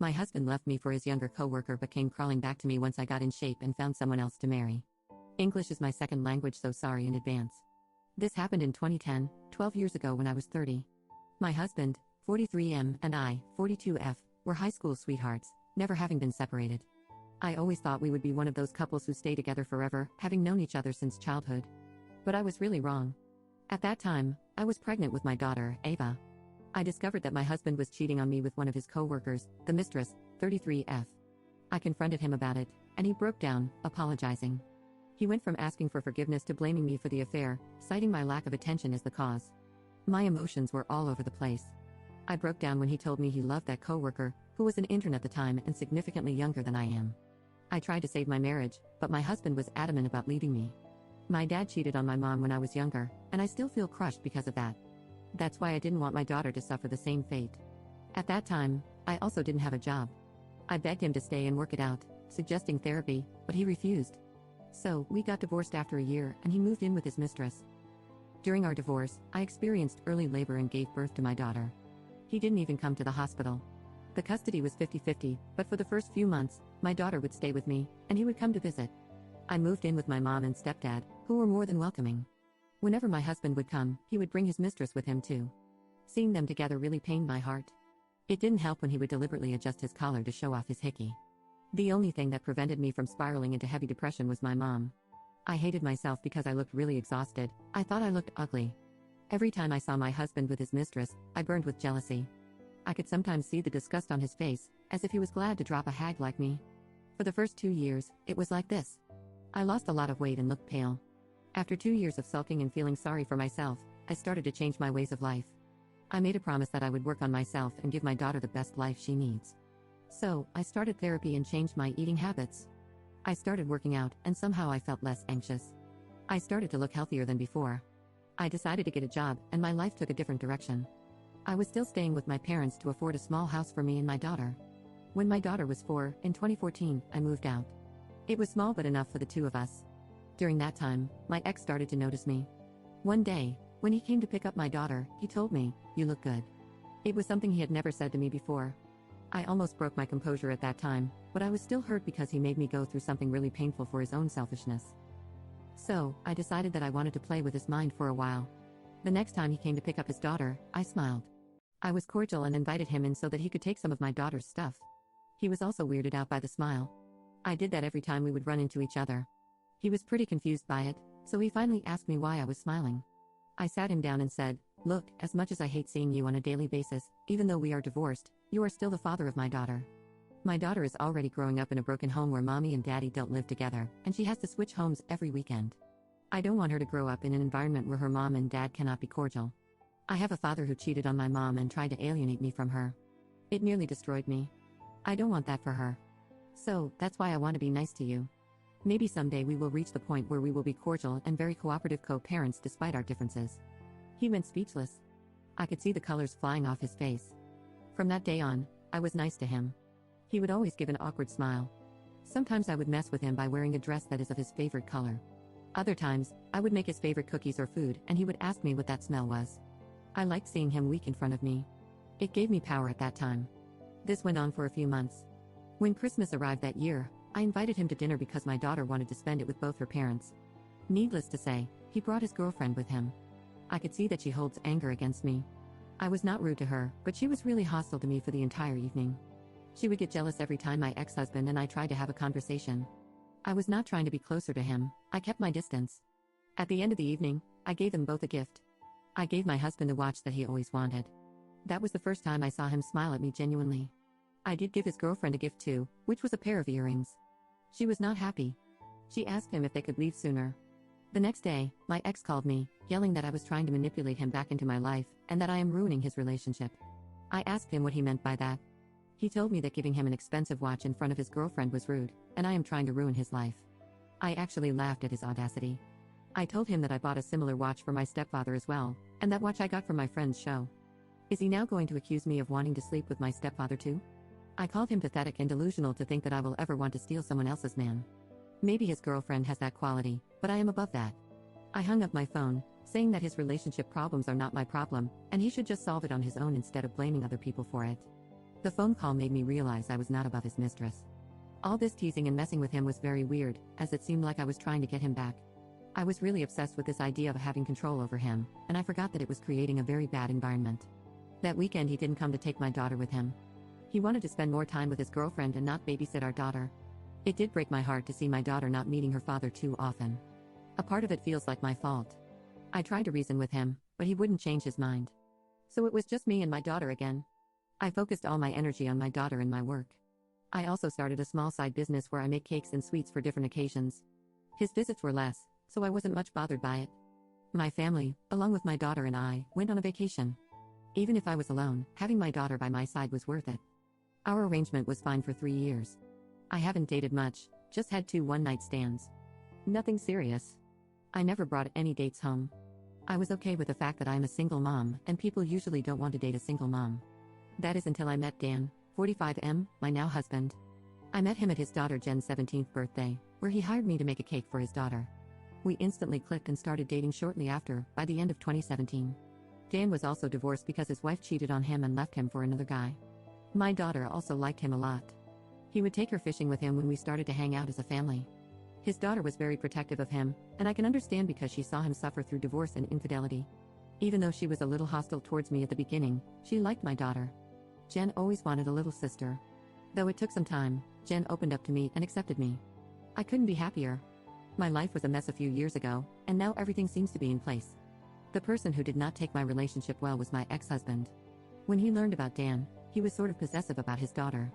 My husband left me for his younger coworker but came crawling back to me once I got in shape and found someone else to marry. English is my second language, so sorry in advance. This happened in 2010, 12 years ago when I was 30. My husband, 43M, and I, 42F, were high school sweethearts, never having been separated. I always thought we would be one of those couples who stay together forever, having known each other since childhood. But I was really wrong. At that time, I was pregnant with my daughter, Ava. I discovered that my husband was cheating on me with one of his co-workers, the mistress, 33F. I confronted him about it, and he broke down, apologizing. He went from asking for forgiveness to blaming me for the affair, citing my lack of attention as the cause. My emotions were all over the place. I broke down when he told me he loved that co-worker, who was an intern at the time and significantly younger than I am. I tried to save my marriage, but my husband was adamant about leaving me. My dad cheated on my mom when I was younger, and I still feel crushed because of that. That's why I didn't want my daughter to suffer the same fate. At that time, I also didn't have a job. I begged him to stay and work it out, suggesting therapy, but he refused. So, we got divorced after a year and he moved in with his mistress. During our divorce, I experienced early labor and gave birth to my daughter. He didn't even come to the hospital. The custody was 50-50, but for the first few months, my daughter would stay with me, and he would come to visit. I moved in with my mom and stepdad, who were more than welcoming. Whenever my husband would come, he would bring his mistress with him too. Seeing them together really pained my heart. It didn't help when he would deliberately adjust his collar to show off his hickey. The only thing that prevented me from spiraling into heavy depression was my mom. I hated myself because I looked really exhausted. I thought I looked ugly. Every time I saw my husband with his mistress, I burned with jealousy. I could sometimes see the disgust on his face, as if he was glad to drop a hag like me. For the first 2 years, it was like this. I lost a lot of weight and looked pale. After 2 years of sulking and feeling sorry for myself, I started to change my ways of life. I made a promise that I would work on myself and give my daughter the best life she needs. So, I started therapy and changed my eating habits. I started working out, and somehow I felt less anxious. I started to look healthier than before. I decided to get a job, and my life took a different direction. I was still staying with my parents to afford a small house for me and my daughter. When my daughter was 4, in 2014, I moved out. It was small but enough for the two of us. During that time, my ex started to notice me. One day, when he came to pick up my daughter, he told me, "You look good." It was something he had never said to me before. I almost broke my composure at that time, but I was still hurt because he made me go through something really painful for his own selfishness. So, I decided that I wanted to play with his mind for a while. The next time he came to pick up his daughter, I smiled. I was cordial and invited him in so that he could take some of my daughter's stuff. He was also weirded out by the smile. I did that every time we would run into each other. He was pretty confused by it, so he finally asked me why I was smiling. I sat him down and said, "Look, as much as I hate seeing you on a daily basis, even though we are divorced, you are still the father of my daughter. My daughter is already growing up in a broken home where mommy and daddy don't live together, and she has to switch homes every weekend. I don't want her to grow up in an environment where her mom and dad cannot be cordial. I have a father who cheated on my mom and tried to alienate me from her. It nearly destroyed me. I don't want that for her. So, that's why I want to be nice to you. Maybe someday we will reach the point where we will be cordial and very cooperative co-parents despite our differences." He went speechless. I could see the colors flying off his face. From that day on, I was nice to him. He would always give an awkward smile. Sometimes I would mess with him by wearing a dress that is of his favorite color. Other times, I would make his favorite cookies or food and he would ask me what that smell was. I liked seeing him weak in front of me. It gave me power at that time. This went on for a few months. When Christmas arrived that year, I invited him to dinner because my daughter wanted to spend it with both her parents. Needless to say, he brought his girlfriend with him. I could see that she holds anger against me. I was not rude to her, but she was really hostile to me for the entire evening. She would get jealous every time my ex-husband and I tried to have a conversation. I was not trying to be closer to him, I kept my distance. At the end of the evening, I gave them both a gift. I gave my husband the watch that he always wanted. That was the first time I saw him smile at me genuinely. I did give his girlfriend a gift too, which was a pair of earrings. She was not happy. She asked him if they could leave sooner. The next day, my ex called me, yelling that I was trying to manipulate him back into my life, and that I am ruining his relationship. I asked him what he meant by that. He told me that giving him an expensive watch in front of his girlfriend was rude, and I am trying to ruin his life. I actually laughed at his audacity. I told him that I bought a similar watch for my stepfather as well, and that watch I got from my friend's show. Is he now going to accuse me of wanting to sleep with my stepfather too? I called him pathetic and delusional to think that I will ever want to steal someone else's man. Maybe his girlfriend has that quality, but I am above that. I hung up my phone, saying that his relationship problems are not my problem, and he should just solve it on his own instead of blaming other people for it. The phone call made me realize I was not above his mistress. All this teasing and messing with him was very weird, as it seemed like I was trying to get him back. I was really obsessed with this idea of having control over him, and I forgot that it was creating a very bad environment. That weekend he didn't come to take my daughter with him. He wanted to spend more time with his girlfriend and not babysit our daughter. It did break my heart to see my daughter not meeting her father too often. A part of it feels like my fault. I tried to reason with him, but he wouldn't change his mind. So it was just me and my daughter again. I focused all my energy on my daughter and my work. I also started a small side business where I make cakes and sweets for different occasions. His visits were less, so I wasn't much bothered by it. My family, along with my daughter and I, went on a vacation. Even if I was alone, having my daughter by my side was worth it. Our arrangement was fine for 3 years. I haven't dated much, just had 2 one-night stands. Nothing serious. I never brought any dates home. I was okay with the fact that I'm a single mom, and people usually don't want to date a single mom. That is until I met Dan, 45M, my now husband. I met him at his daughter Jen's 17th birthday, where he hired me to make a cake for his daughter. We instantly clicked and started dating shortly after, by the end of 2017. Dan was also divorced because his wife cheated on him and left him for another guy. My daughter also liked him a lot. He would take her fishing with him when we started to hang out as a family. His daughter was very protective of him, and I can understand because she saw him suffer through divorce and infidelity. Even though she was a little hostile towards me at the beginning, she liked my daughter. Jen always wanted a little sister. Though it took some time, Jen opened up to me and accepted me. I couldn't be happier. My life was a mess a few years ago, and now everything seems to be in place. The person who did not take my relationship well was my ex-husband. When he learned about Dan, he was sort of possessive about his daughter.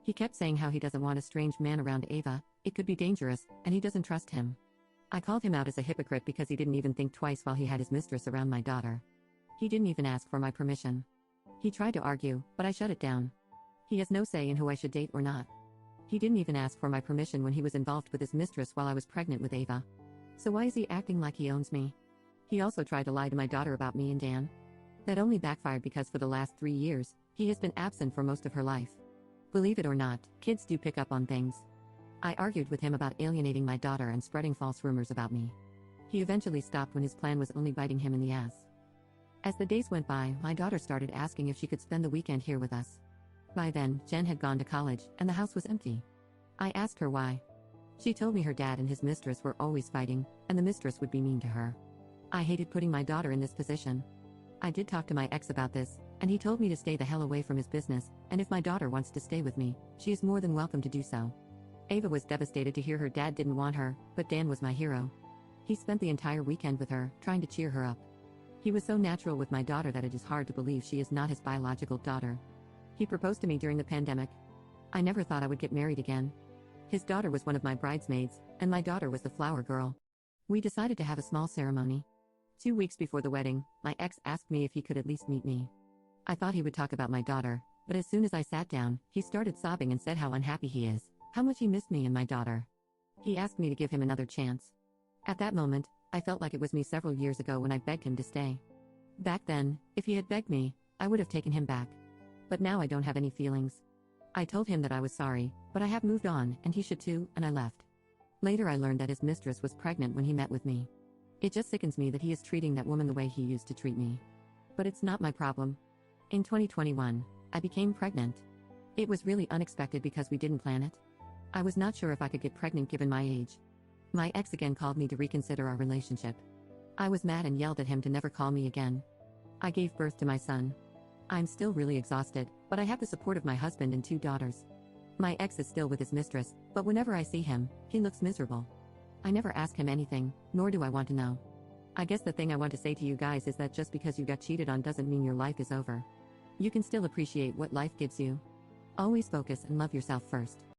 He kept saying how he doesn't want a strange man around Ava, it could be dangerous, and he doesn't trust him. I called him out as a hypocrite because he didn't even think twice while he had his mistress around my daughter. He didn't even ask for my permission. He tried to argue, but I shut it down. He has no say in who I should date or not. He didn't even ask for my permission when he was involved with his mistress while I was pregnant with Ava. So why is he acting like he owns me? He also tried to lie to my daughter about me and Dan. That only backfired because for the last 3 years, he has been absent for most of her life. Believe it or not, kids do pick up on things. I argued with him about alienating my daughter and spreading false rumors about me. He eventually stopped when his plan was only biting him in the ass. As the days went by, my daughter started asking if she could spend the weekend here with us. By then, Jen had gone to college, and the house was empty. I asked her why. She told me her dad and his mistress were always fighting, and the mistress would be mean to her. I hated putting my daughter in this position. I did talk to my ex about this, and he told me to stay the hell away from his business, and if my daughter wants to stay with me, she is more than welcome to do so. Ava was devastated to hear her dad didn't want her, but Dan was my hero. He spent the entire weekend with her, trying to cheer her up. He was so natural with my daughter that it is hard to believe she is not his biological daughter. He proposed to me during the pandemic. I never thought I would get married again. His daughter was one of my bridesmaids, and my daughter was the flower girl. We decided to have a small ceremony. 2 weeks before the wedding, my ex asked me if he could at least meet me. I thought he would talk about my daughter, but as soon as I sat down, he started sobbing and said how unhappy he is, how much he missed me and my daughter. He asked me to give him another chance. At that moment, I felt like it was me several years ago when I begged him to stay. Back then, if he had begged me, I would have taken him back. But now I don't have any feelings. I told him that I was sorry, but I have moved on, and he should too, and I left. Later I learned that his mistress was pregnant when he met with me. It just sickens me that he is treating that woman the way he used to treat me. But it's not my problem. In 2021, I became pregnant. It was really unexpected because we didn't plan it. I was not sure if I could get pregnant given my age. My ex again called me to reconsider our relationship. I was mad and yelled at him to never call me again. I gave birth to my son. I'm still really exhausted, but I have the support of my husband and 2 daughters. My ex is still with his mistress, but whenever I see him, he looks miserable. I never ask him anything, nor do I want to know. I guess the thing I want to say to you guys is that just because you got cheated on doesn't mean your life is over. You can still appreciate what life gives you. Always focus and love yourself first.